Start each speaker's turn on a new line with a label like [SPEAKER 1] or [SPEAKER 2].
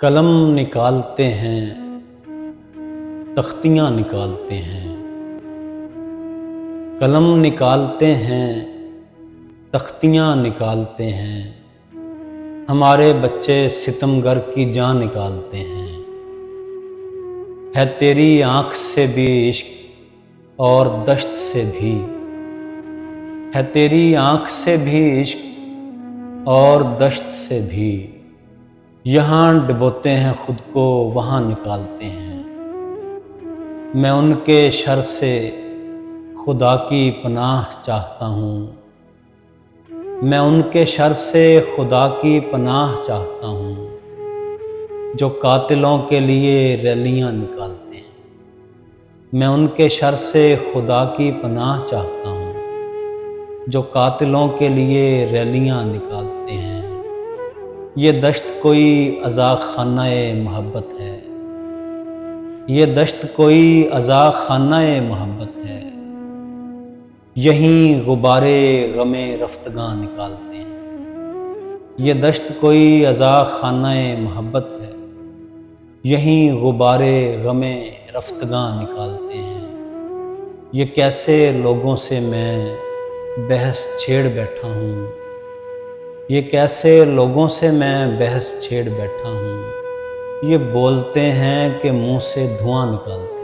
[SPEAKER 1] कलम निकालते हैं, तख्तियाँ निकालते हैं। कलम निकालते हैं, तख्तियाँ निकालते हैं। हमारे बच्चे सितमगर की जान निकालते हैं। है तेरी आँख से भी इश्क और दश्त से भी। है तेरी आँख से भी इश्क और दश्त से भी। यहाँ डुबोते हैं खुद को, वहाँ निकालते हैं। मैं उनके शर से खुदा की पनाह चाहता हूँ। मैं उनके शर से खुदा की पनाह चाहता हूँ, जो कातिलों के लिए रैलियाँ निकालते हैं। मैं उनके शर से खुदा की पनाह चाहता हूँ, जो कातिलों के लिए रैलियाँ निकालते हैं। ये दश्त कोई अज़ा खानाए मोहब्बत है। ये दश्त कोई अज़ा खानाए मोहब्बत है। यहीं गुबारे गमे रफ्तगां निकालते हैं। ये दश्त कोई अज़ा खानाए मोहब्बत है। यहीं गुबारे गमे रफ्तगां निकालते हैं। ये कैसे लोगों से मैं बहस छेड़ बैठा हूँ। ये कैसे लोगों से मैं बहस छेड़ बैठा हूँ। ये बोलते हैं कि मुँह से धुआं निकालते हैं।